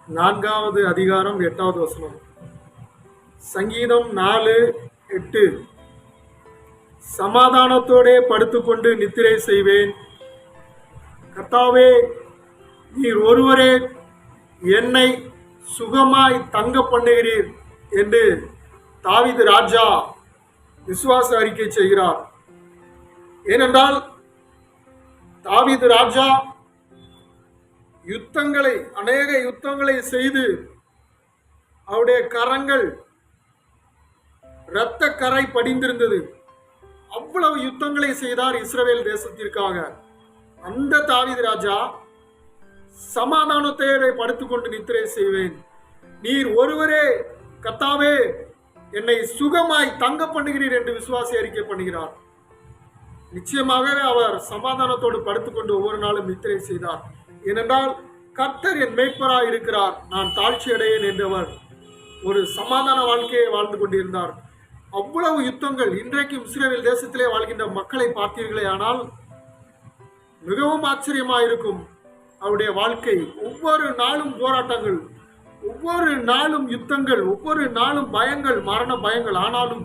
நான்காவது அதிகாரம் 8வது வசனம். சங்கீதம் 4:8. சமாதானத்தோடே படுத்துக்கொண்டு நித்திரை செய்வேன். கர்த்தாவே, நீர் ஒருவரே என்னை சுகமாய் தங்க பண்ணுகிறீர் என்று தாவீது ராஜா விசுவாச அறிக்கை செய்கிறார். ஏனென்றால் தாவீது ராஜா அநேக யுத்தங்களை செய்து அவருடைய கரங்கள் இரத்த கரை படிந்திருந்தது. அவ்வளவு யுத்தங்களை செய்தார் இஸ்ரவேல் தேசத்திற்காக. அந்த தாவீது ராஜா சமாதானத்தோடு படுத்துக்கொண்டு நித்திரை செய்வேன். நீர் ஒருவரே கர்த்தாவே என்னை சுகமாய் தங்க பண்ணுகிறீர் என்று விசுவாசி அறிக்கை பண்ணுகிறார். நிச்சயமாகவே அவர் சமாதானத்தோடு படுத்துக்கொண்டு ஒவ்வொரு நாளும் நித்திரை செய்தார். ஏனென்றால் கர்த்தர் என் மேய்ப்பராய் இருக்கிறார், நான் தாழ்ச்சி அடையேன் என்றவர் ஒரு சமாதான வாழ்க்கையை வாழ்ந்து கொண்டிருந்தார். அவ்வளவு யுத்தங்கள் இன்றைக்கும் இஸ்ரவேல் தேசத்திலே வாழ்கின்ற மக்களை பார்த்தீர்களே ஆனால் மிகவும் ஆச்சரியமாயிருக்கும். அவருடைய வாழ்க்கை ஒவ்வொரு நாளும் போராட்டங்கள், ஒவ்வொரு நாளும் யுத்தங்கள், ஒவ்வொரு நாளும் பயங்கள், மரண பயங்கள். ஆனாலும்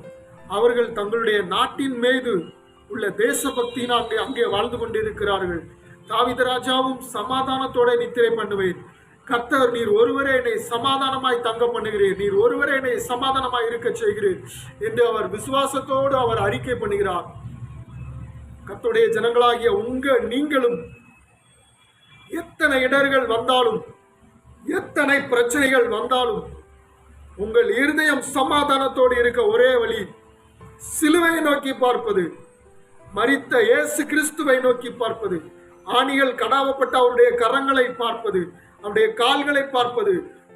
அவர்கள் தங்களுடைய நாட்டின் மீது உள்ள தேசபக்தியினால் அங்கே வாழ்ந்து கொண்டிருக்கிறார்கள். தாவீது ராஜாவும் சமாதானத்தோட நித்திரை பண்ணுவேன். கர்த்தர், நீர் ஒருவரே என்னை சமாதானமாய் தங்க பண்ணுகிறீர், நீர் ஒருவரே என்னை சமாதானமாய் இருக்க செய்கிறீர் என்று அவர் விசுவாசத்தோடு அவர் அறிக்கை பண்ணுகிறார். கர்த்தருடைய ஜனங்களாகிய நீங்களும் எத்தனை இடர்கள் வந்தாலும், எத்தனை பிரச்சனைகள் வந்தாலும், உங்கள் இருதயம் சமாதானத்தோடு இருக்க ஒரே வழி சிலுவையை நோக்கி பார்ப்பது, மரித்த இயேசு கிறிஸ்துவை நோக்கி பார்ப்பது, ஆணிகள் கடாவப்பட்ட அவருடைய கரங்களை பார்ப்பது, அவருடைய கால்களை பார்ப்பது,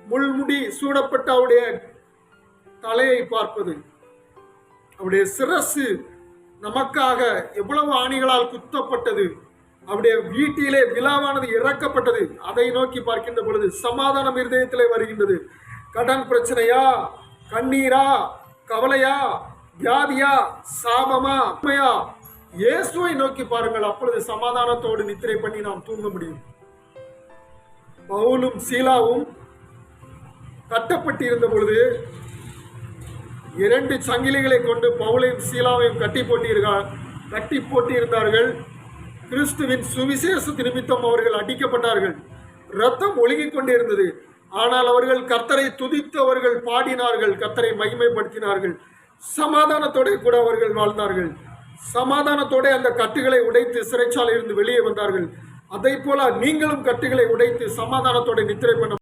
முள்முடி சூடப்பட்ட அவருடைய தலையை பார்ப்பது, அவருடைய சிரசு நமக்காக எவ்வளவு ஆணிகளால் குத்தப்பட்டது, அவருடைய வீட்டிலே விழாவானது இறக்கப்பட்டது, அதை நோக்கி பார்க்கின்ற பொழுது சமாதானம் இருதயத்திலே வருகின்றது. கடன் பிரச்சனையா, கண்ணீரா, கவலையா, வியாதியா, சாபமா, உண்மையா, இயேசுவை நோக்கி பாருங்கள். அப்பொழுது சமாதானத்தோடு நித்திரை பண்ணி நாம் தூங்க முடியும். பவுலும் சீலாவும் கட்டப்பட்டிருந்த பொழுது 2 சங்கிலிகளை கொண்டு பவுலையும் சீலாவையும் கட்டி போட்டியிருந்தார்கள். கிறிஸ்துவின் சுவிசேஷ நிமித்தம் அவர்கள் அடிக்கப்பட்டார்கள். ரத்தம் ஒழுகிக் கொண்டிருந்தது. ஆனால் அவர்கள் கர்த்தரை துதித்து அவர்கள் பாடினார்கள், கர்த்தரை மகிமைப்படுத்தினார்கள். சமாதானத்தோட கூட அவர்கள் வாழ்ந்தார்கள். சமாதானத்தோட அந்த கட்டுகளை உடைத்து சிறைச்சாலையிலிருந்து வெளியே வந்தார்கள். அதை போல நீங்களும் கட்டுகளை உடைத்து சமாதானத்தோட நித்திரை பண்ண